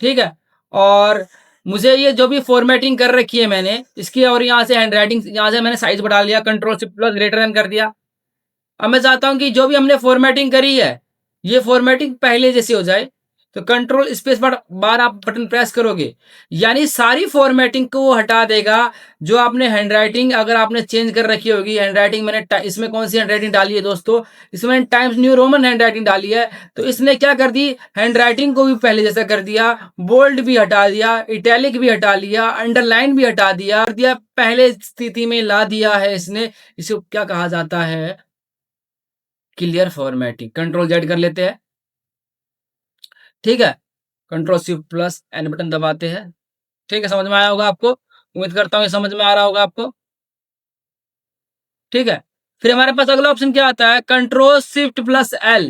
ठीक है। और मुझे ये जो भी फॉर्मेटिंग कर रखी है मैंने इसकी, और यहाँ से हैंड राइटिंग, यहाँ से मैंने साइज बढ़ा लिया, control shift plus greater than कर दिया। अब मैं चाहता हूं कि जो भी हमने फॉर्मेटिंग करी है ये फॉर्मेटिंग पहले जैसी हो जाए, तो कंट्रोल स्पेस बार आप बटन प्रेस करोगे, यानी सारी फॉर्मेटिंग को वो हटा देगा। जो आपने हैंडराइटिंग अगर आपने चेंज कर रखी होगी, हैंडराइटिंग मैंने इसमें कौन सी हैंडराइटिंग डाली है दोस्तों, इसमें मैंने टाइम्स न्यू रोमन हैंडराइटिंग डाली है, तो इसने क्या कर दी, हैंडराइटिंग को भी पहले जैसा कर दिया, बोल्ड भी हटा दिया, इटैलिक भी हटा लिया, अंडरलाइन भी हटा दिया, कर दिया, पहले स्थिति में ला दिया है इसने। इसे क्या कहा जाता है, क्लियर फॉर्मेटिंग। कंट्रोल जेड कर लेते हैं, ठीक है। Control shift plus N button दबाते हैं, ठीक है। समझ में आया होगा आपको, उम्मीद करता हूँ ये समझ में आ रहा होगा आपको, ठीक है। फिर हमारे पास अगला ऑप्शन क्या आता है, कंट्रोल शिफ्ट प्लस एल।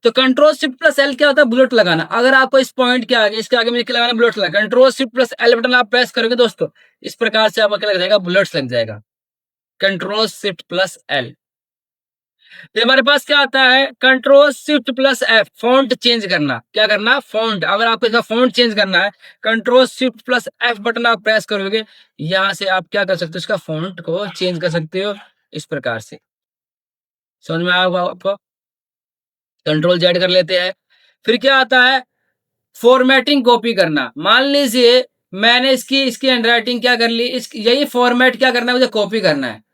तो कंट्रोल शिफ्ट प्लस एल क्या होता है, बुलेट लगाना। अगर आपको इस पॉइंट के आगे, इसके आगे मुझे क्या लगाना, बुलेट लगाना। Control shift plus L button आप प्रेस करोगे दोस्तों, इस प्रकार से आपका क्या लग जाएगा, बुलेट्स लग जाएगा। Control shift plus L. फिर हमारे पास क्या आता है, control shift plus F, font change करना। क्या करना, फॉन्ट। अगर आपको इसका फॉन्ट चेंज करना है, control shift plus F button आप प्रेस करोगे, यहां से आप क्या कर सकते हो, इसका फॉन्ट को चेंज कर सकते हो इस प्रकार से। समझ में आया होगा आपको। कंट्रोल जेड कर लेते हैं। फिर क्या आता है, फॉर्मेटिंग कॉपी करना। मान लीजिए मैंने इसकी इसकी हैंडराइटिंग क्या कर ली, इस यही फॉर्मेट क्या करना है, मुझे कॉपी करना है।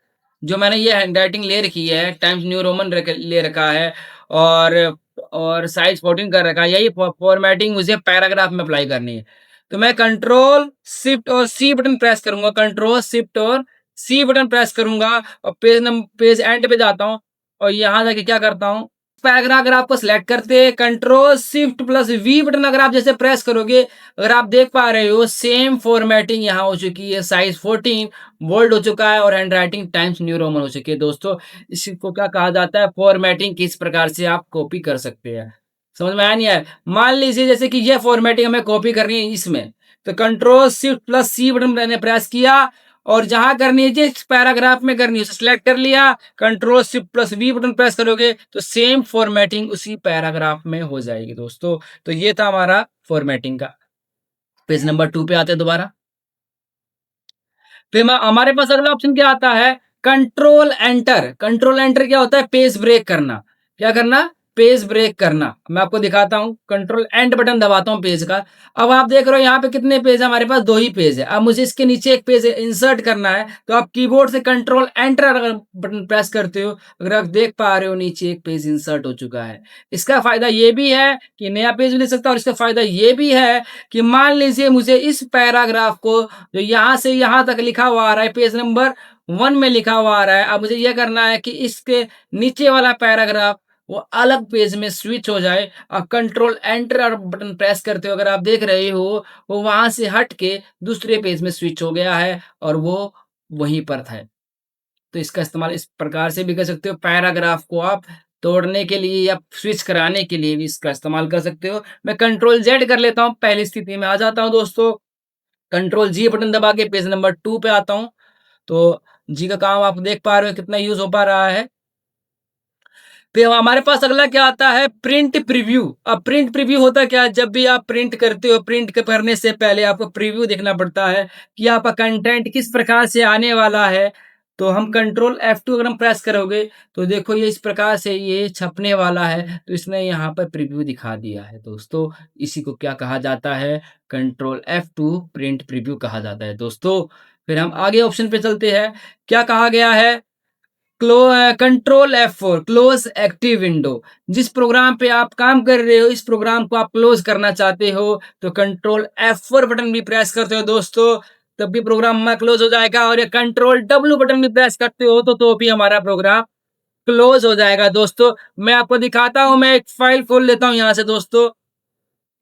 जो मैंने ये हैंडराइटिंग ले रखी है, टाइम्स न्यू रोमन ले रखा है, और साइज 14 कर रखा है, यही फॉर्मेटिंग मुझे पैराग्राफ में अप्लाई करनी है। तो मैं कंट्रोल शिफ्ट और सी बटन प्रेस करूंगा, कंट्रोल शिफ्ट और सी बटन प्रेस करूंगा, और पेज एंड पे जाता हूँ, और यहाँ जाके क्या करता हूँ, पैराग्राफ अगर आपको सिलेक्ट करते हैं, control shift plus V button अगर आप जैसे प्रेस करोगे, अगर आप देख पा रहे हो सेम फॉर्मेटिंग यहाँ हो चुकी है, साइज 14 बोल्ड हो चुका है, और हैंडराइटिंग टाइम्स न्यू रोमन हो चुकी है दोस्तों। इसको क्या कहा जाता है, फॉर्मेटिंग। किस प्रकार से आप कॉपी कर सकते हैं, समझ में आया नहीं आया। मान लीजिए जैसे कि ये फॉर्मेटिंग हमें कॉपी करनी है इसमें, तो कंट्रोल शिफ्ट प्लस सी बटन मैंने प्रेस किया, और जहां करनी है जिस पैराग्राफ में करनी है उसे सिलेक्ट कर लिया, control shift plus V button press करोगे तो सेम फॉर्मेटिंग उसी पैराग्राफ में हो जाएगी दोस्तों। तो ये था हमारा फॉर्मेटिंग का। पेज नंबर 2 पे आते हैं दोबारा। फिर हमारे पास अगला ऑप्शन क्या आता है, कंट्रोल एंटर। कंट्रोल एंटर क्या होता है, पेज ब्रेक करना। क्या करना, पेज ब्रेक करना। मैं आपको दिखाता हूं, कंट्रोल एंड बटन दबाता हूं पेज का। अब आप देख रहे हो यहाँ पे कितने पेज है, हमारे पास 2 ही पेज है। अब मुझे इसके नीचे एक पेज इंसर्ट करना है, तो आप कीबोर्ड से कंट्रोल एंटर अगर बटन प्रेस करते हो, अगर आप देख पा रहे हो नीचे एक पेज इंसर्ट हो चुका है। इसका फायदा ये भी है कि नया पेज भी ले सकता हूं, और इसका फायदा ये भी है कि मान लीजिए मुझे इस पैराग्राफ को, जो यहाँ से यहाँ तक लिखा हुआ आ रहा है, पेज नंबर 1 में लिखा हुआ आ रहा है, अब मुझे यह करना है कि इसके नीचे वाला पैराग्राफ वो अलग पेज में स्विच हो जाए। और कंट्रोल एंटर और बटन प्रेस करते हो, अगर आप देख रहे हो, वो वहां से हट के दूसरे पेज में स्विच हो गया है, और वो वहीं पर था। तो इसका इस्तेमाल इस प्रकार से भी कर सकते हो, पैराग्राफ को आप तोड़ने के लिए या स्विच कराने के लिए भी इसका इस्तेमाल कर सकते हो। मैं कंट्रोल जेड कर लेता हूँ, पहली स्थिति में आ जाता हूँ दोस्तों। कंट्रोल जी बटन दबा के पेज नंबर 2 पे आता हूँ। तो जी का काम आप देख पा रहे हो कितना यूज हो पा रहा है। फिर हमारे पास अगला क्या आता है, प्रिंट प्रीव्यू। अब प्रिंट प्रीव्यू होता क्या है, जब भी आप प्रिंट करते हो, प्रिंट करने से पहले आपको प्रीव्यू देखना पड़ता है कि आपका कंटेंट किस प्रकार से आने वाला है। तो हम कंट्रोल F2 अगर हम प्रेस करोगे, तो देखो ये इस प्रकार से ये छपने वाला है, तो इसने यहाँ पर प्रीव्यू दिखा दिया है दोस्तों। इसी को क्या कहा जाता है, कंट्रोल F2 प्रिंट प्रीव्यू कहा जाता है दोस्तों। फिर हम आगे ऑप्शन पे चलते हैं, क्या कहा गया है, control F4 close active window. जिस प्रोग्राम पे आप काम कर रहे हो, इस प्रोग्राम को आप क्लोज करना चाहते हो, तो कंट्रोल F4 बटन भी प्रेस करते हो दोस्तों, तब भी प्रोग्राम हमारा क्लोज हो जाएगा। और ये कंट्रोल W बटन भी प्रेस करते हो तो भी हमारा प्रोग्राम क्लोज हो जाएगा दोस्तों। मैं आपको दिखाता हूं, मैं एक फाइल खोल लेता हूं यहां से दोस्तों।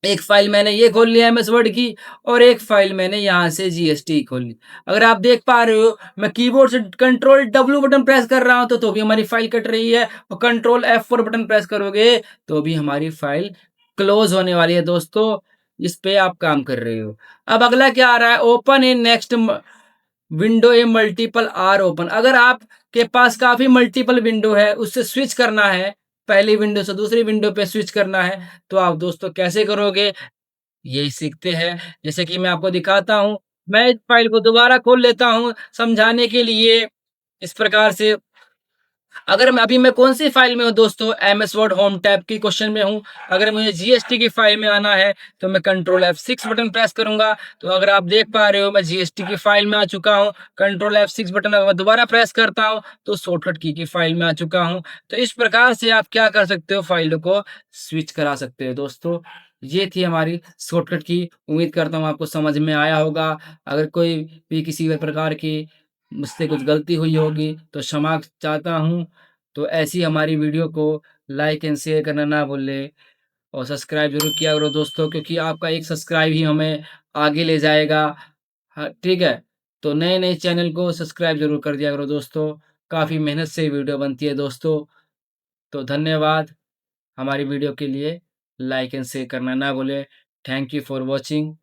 एक फ़ाइल मैंने ये खोल लिया एमएस वर्ड की और एक फ़ाइल मैंने यहाँ से जीएसटी खोल ली। अगर आप देख पा रहे हो मैं कीबोर्ड से कंट्रोल डब्ल्यू बटन प्रेस कर रहा हूँ तो भी हमारी फ़ाइल कट रही है और कंट्रोल F4 बटन प्रेस करोगे तो भी हमारी फ़ाइल क्लोज़ होने वाली है दोस्तों, इस पे आप काम कर रहे हो। अब अगला क्या आ रहा है open in next window a multiple are open. अगर आपके पास काफ़ी मल्टीपल विंडो है, उससे स्विच करना है, पहली विंडो से दूसरी विंडो पे स्विच करना है, तो आप दोस्तों कैसे करोगे? यही सीखते हैं। जैसे कि मैं आपको दिखाता हूँ, मैं इस फ़ाइल को दोबारा खोल लेता हूँ समझाने के लिए इस प्रकार से। अगर मैं कौन-सी फ़ाइल में हूँ दोस्तों, एमएस वर्ड होम टैब की क्वेश्चन में हूँ। अगर मुझे जीएसटी की फ़ाइल में आना है, तो मैं कंट्रोल F6 बटन प्रेस करूँगा। तो अगर आप देख पा रहे हो, मैं जीएसटी की फ़ाइल में आ चुका हूँ। कंट्रोल F6 बटन अगर मैं दोबारा प्रेस करता हूँ, तो शॉर्टकट की फ़ाइल में आ चुका हूँ। तो इस प्रकार से आप क्या कर सकते हो, फ़ाइलों को स्विच करा सकते हो दोस्तों। ये थी हमारी शॉर्टकट की। उम्मीद करता हूँ आपको समझ में आया होगा। अगर कोई भी किसी भी प्रकार की मुझसे कुछ गलती हुई होगी, तो क्षमा चाहता हूँ। तो ऐसी हमारी वीडियो को लाइक एंड शेयर करना ना भूलें और सब्सक्राइब ज़रूर किया करो दोस्तों क्योंकि आपका एक सब्सक्राइब ही हमें आगे ले जाएगा। हाँ, ठीक है? तो नए-नए चैनल को सब्सक्राइब ज़रूर कर दिया करो दोस्तों। काफ़ी मेहनत से वीडियो बनती है दोस्तों। तो धन्यवाद हमारी वीडियो के लिए। लाइक एंड शेयर करना ना भूलें। Thank you for watching.